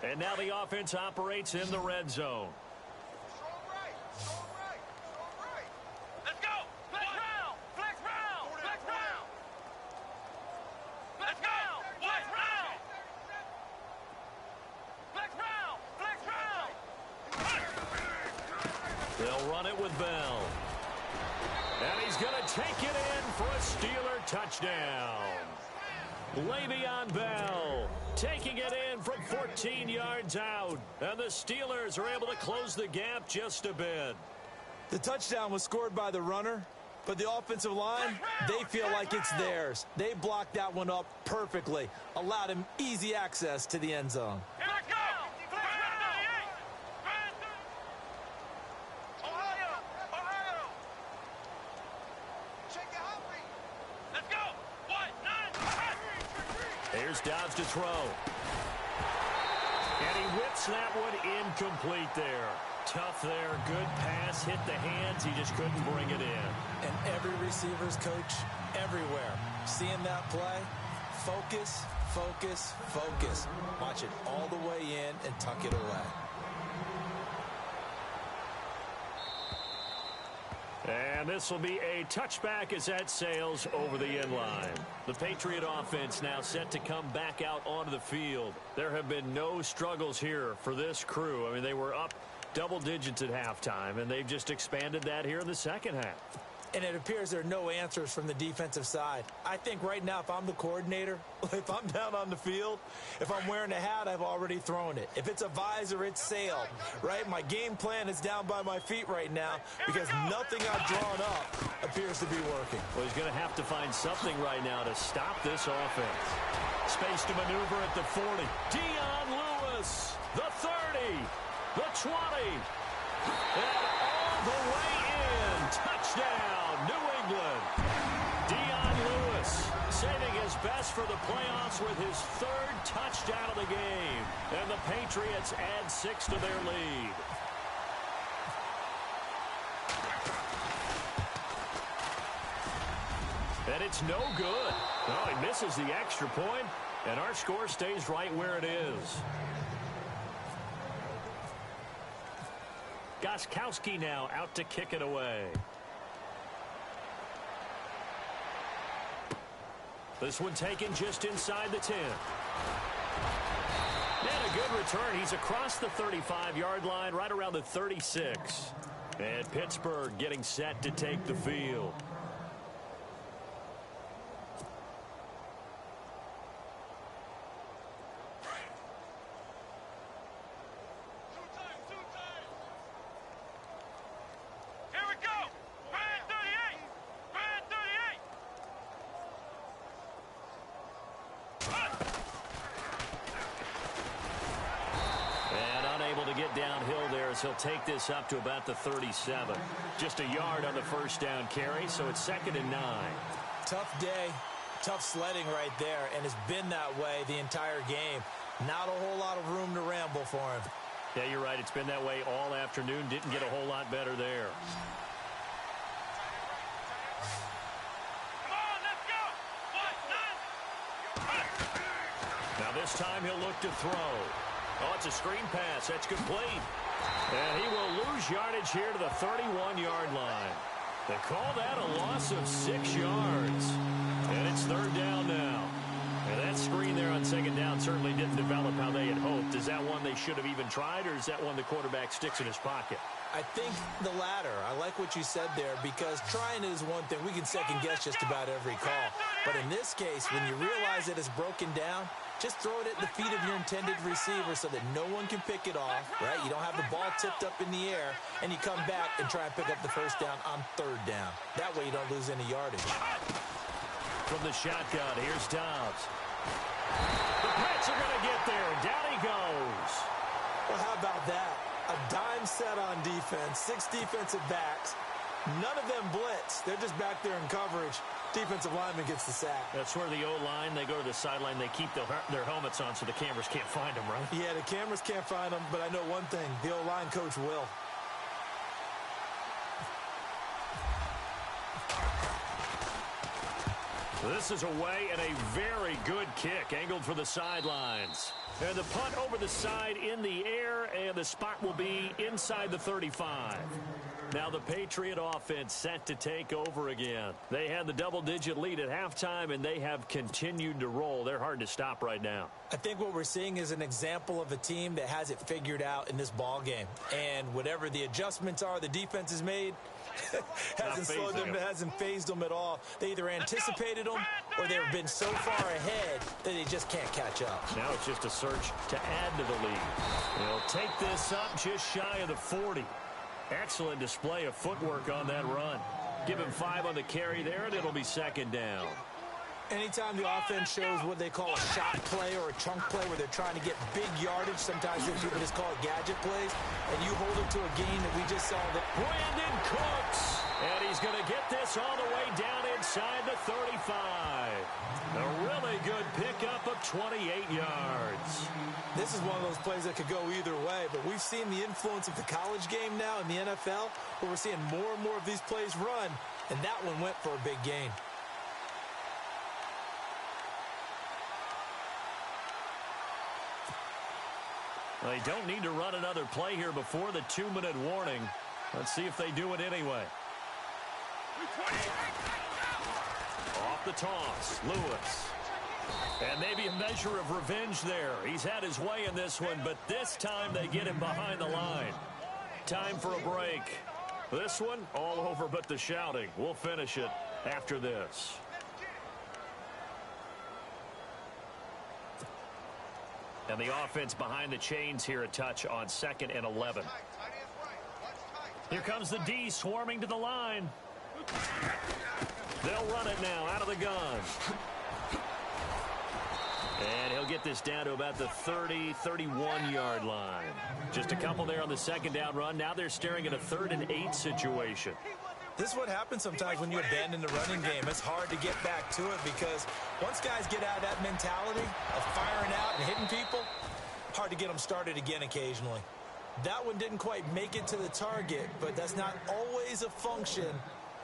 And now the offense operates in the red zone. Strong right. Strong right. Strong right. Let's go. Flex round. Flex round. Flex round. Let's go. Flex round. Flex round. Flex round. They'll run it with Bell. And he's going to take it in for a Steeler touchdown. Le'Veon Bell taking it in from 14 yards out. And the Steelers are able to close the gap just a bit. The touchdown was scored by the runner, but the offensive line, they feel like it's theirs. They blocked that one up perfectly, allowed him easy access to the end zone. Here we go. Flex round. Ohio. Ohio. Shake it out. Let's go. What? 9. Here's Dobbs to throw. And he whips that one incomplete there. Tough there. Good pass. Hit the hands. He just couldn't bring it in. And every receiver's coach everywhere. Seeing that play, focus, focus, focus. Watch it all the way in and tuck it away. And this will be a touchback as that sails over the end line. The Patriot offense now set to come back out onto the field. There have been no struggles here for this crew. I mean, they were up double digits at halftime, and they've just expanded that here in the second half. And it appears there are no answers from the defensive side. I think right now, if I'm the coordinator, if I'm down on the field, if I'm wearing a hat, I've already thrown it. If it's a visor, it's sailed, right? My game plan is down by my feet right now because nothing I've drawn up appears to be working. Well, he's going to have to find something right now to stop this offense. Space to maneuver at the 40. Dion Lewis, the 30, the 20, and all the way in. Touchdown, New England. Dion Lewis saving his best for the playoffs with his third touchdown of the game. And the Patriots add 6 to their lead. And it's no good. Oh, he misses the extra point, and our score stays right where it is. Gostkowski now out to kick it away. This one taken just inside the 10. And a good return. He's across the 35-yard line, right around the 36. And Pittsburgh getting set to take the field. Here we go. Brand 38. Brand 38. And unable to get downhill there as he'll take this up to about the 37. Just a yard on the first down carry, so it's 2nd and 9. Tough day, tough sledding right there, and it's been that way the entire game. Not a whole lot of room to ramble for him. Yeah, you're right. It's been that way all afternoon. Didn't get a whole lot better there. Come on, let's go. What? 9. Now this time he'll look to throw. Oh, it's a screen pass. That's complete. And he will lose yardage here to the 31-yard line. They call that a loss of 6 yards. And it's 3rd down now. And that screen there on 2nd down certainly didn't develop how they had hoped. Is that one they should have even tried, or is that one the quarterback sticks in his pocket? I think the latter. I like what you said there because trying it is one thing. We can second guess just about every call. But in this case, when you realize that it's broken down, just throw it at the feet of your intended receiver so that no one can pick it off, right? You don't have the ball tipped up in the air, and you come back and try and pick up the first down on 3rd down. That way you don't lose any yardage. From the shotgun, here's Dobbs. The Pats are going to get there, and down he goes. Well, how about that? A dime set on defense, 6 defensive backs. None of them blitz. They're just back there in coverage. Defensive lineman gets the sack. That's where the O-line, they go to the sideline, they keep their helmets on so the cameras can't find them, right? Yeah, the cameras can't find them, but I know one thing. The O-line coach will. This is away and a very good kick, angled for the sidelines. And the punt over the side in the air, and the spot will be inside the 35. Now the Patriot offense set to take over again. They had the double-digit lead at halftime, and they have continued to roll. They're hard to stop right now. I think what we're seeing is an example of a team that has it figured out in this ball game. And whatever the adjustments are the defense has made, hasn't slowed them, hasn't phased them at all. They either anticipated them or they've been so far ahead that they just can't catch up. Now it's just a search to add to the lead. They'll take this up just shy of the 40. Excellent display of footwork on that run. Give him 5 on the carry there, and it'll be second down. Anytime the offense shows what they call a shot play or a chunk play where they're trying to get big yardage, sometimes people just call it gadget plays, and you hold it to a gain that we just saw. That Brandon Cooks, and he's going to get this all the way down inside the 35. A really good pickup of 28 yards. This is one of those plays that could go either way, but we've seen the influence of the college game now in the NFL, where we're seeing more and more of these plays run, and that one went for a big gain. They don't need to run another play here before the 2-minute warning. Let's see if they do it anyway. Off the toss, Lewis. And maybe a measure of revenge there. He's had his way in this one, but this time they get him behind the line. Time for a break. This one, all over but the shouting. We'll finish it after this. And the offense behind the chains here, a touch on 2nd and 11. Here comes the D swarming to the line. They'll run it now out of the gun. And he'll get this down to about the 30, 31-yard line. Just a couple there on the second down run. Now they're staring at a 3rd and 8 situation. This is what happens sometimes when you abandon the running game. It's hard to get back to it because once guys get out of that mentality of firing out and hitting people, hard to get them started again occasionally. That one didn't quite make it to the target, but that's not always a function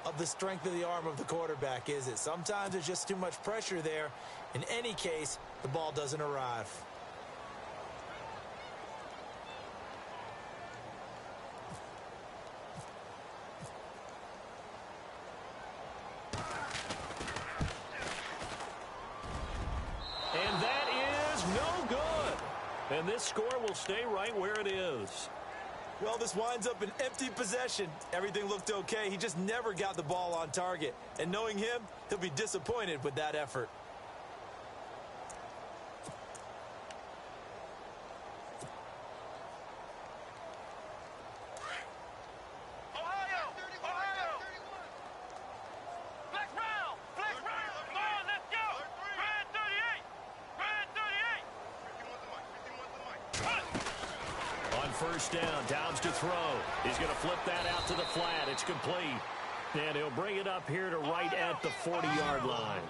of the strength of the arm of the quarterback, is it? Sometimes there's just too much pressure there. In any case, the ball doesn't arrive. And that is no good. And this score will stay right where it is. Well, this winds up an empty possession. Everything looked okay. He just never got the ball on target. And knowing him, he'll be disappointed with that effort. First down, Downs to throw. He's going to flip that out to the flat. It's complete. And he'll bring it up here to right at the 40-yard line.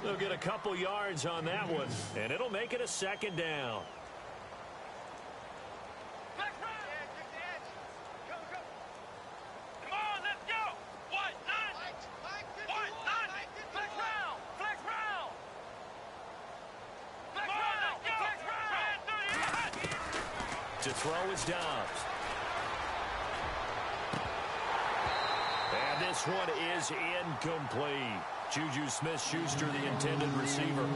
They'll get a couple yards on that one, and it'll make it a second down. To throw is Dobbs. And this one is incomplete. Juju Smith-Schuster, the intended receiver.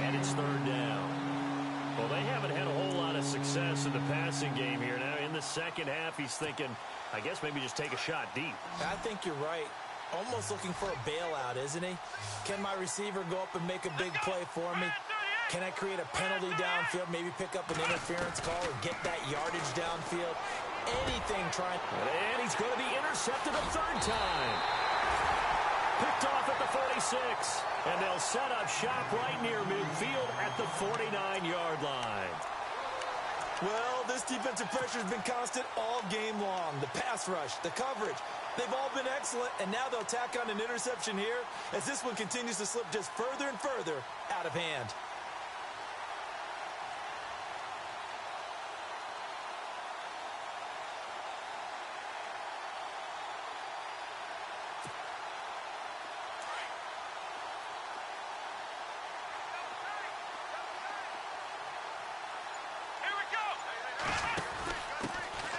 And it's 3rd down. Well, they haven't had a whole lot of success in the passing game here. Now, in the second half, he's thinking, I guess maybe just take a shot deep. I think you're right. Almost looking for a bailout, isn't he? Can my receiver go up and make a big play for me? Can I create a penalty downfield, maybe pick up an interference call or get that yardage downfield? Anything trying. And he's going to be intercepted a 3rd time. Picked off at the 46. And they'll set up shop right near midfield at the 49-yard line. Well, this defensive pressure has been constant all game long. The pass rush, the coverage, they've all been excellent, and now they'll tack on an interception here as this one continues to slip just further and further out of hand.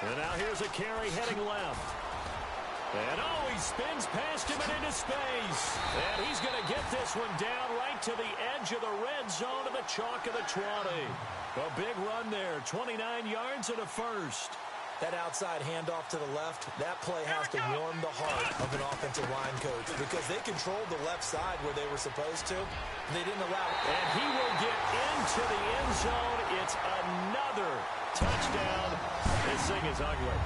And now here's a carry heading left. And oh, he spins past him and into space. And he's going to get this one down right to the edge of the red zone of the chalk of the 20. A big run there, 29 yards and a first. That outside handoff to the left, that play has to warm the heart of an offensive line coach because they controlled the left side where they were supposed to. They didn't allow it. And he will get into the end zone. It's another touchdown. This thing is ugly.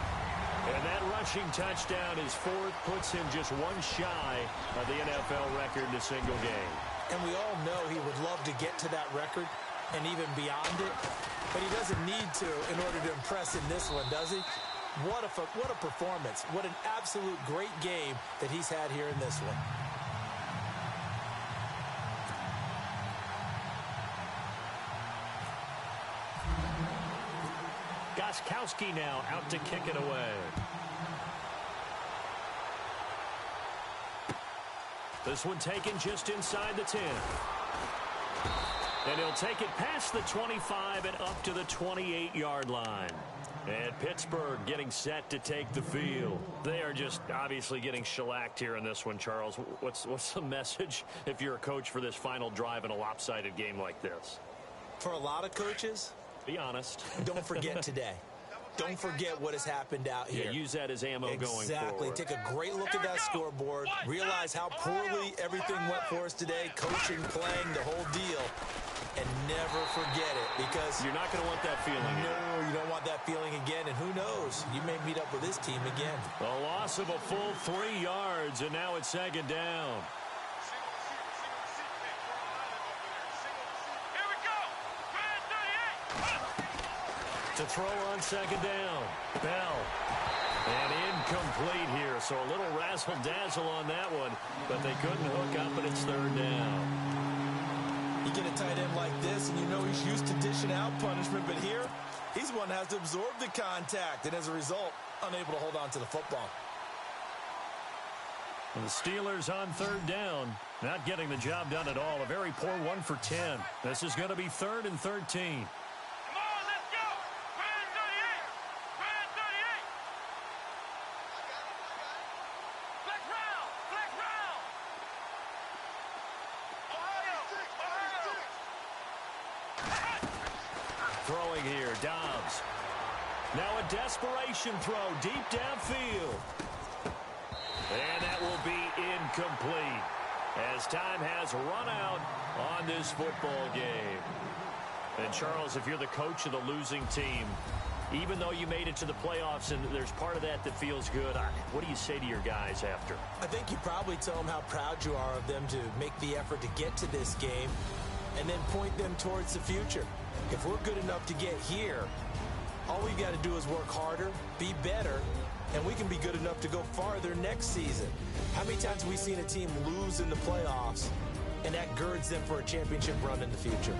And that rushing touchdown is fourth, puts him just one shy of the NFL record in a single game. And we all know he would love to get to that record and even beyond it, but he doesn't need to in order to impress in this one, does he? What a performance. What an absolute great game that he's had here in this one. Gostkowski now out to kick it away. This one taken just inside the 10. And he'll take it past the 25 and up to the 28-yard line. And Pittsburgh getting set to take the field. They are just obviously getting shellacked here in this one, Charles. What's the message if you're a coach for this final drive in a lopsided game like this? For a lot of coaches, be honest. Don't forget today. Don't forget what has happened out here. Yeah, use that as ammo going forward. Exactly. Take a great look at that scoreboard. Realize how poorly everything went for us today. Coaching, playing, the whole deal. And never forget it because you're not going to want that feeling again. No, you don't want that feeling again. And who knows? You may meet up with this team again. A loss of a full 3 yards, and now it's second down. Here we go. To throw on second down. Bell. And incomplete here. So a little razzle-dazzle on that one, but they couldn't hook up, and it's third down. You get a tight end like this, and you know he's used to dishing out punishment, but here, he's one that has to absorb the contact, and as a result, unable to hold on to the football. And the Steelers on third down, not getting the job done at all. A very poor 1 for 10. This is going to be 3rd and 13. Throwing here, Dobbs. Now a desperation throw deep downfield. And that will be incomplete as time has run out on this football game. And Charles, if you're the coach of the losing team, even though you made it to the playoffs and there's part of that that feels good, what do you say to your guys after? I think you probably tell them how proud you are of them to make the effort to get to this game and then point them towards the future. If we're good enough to get here, all we've got to do is work harder, be better, and we can be good enough to go farther next season. How many times have we seen a team lose in the playoffs, and that girds them for a championship run in the future?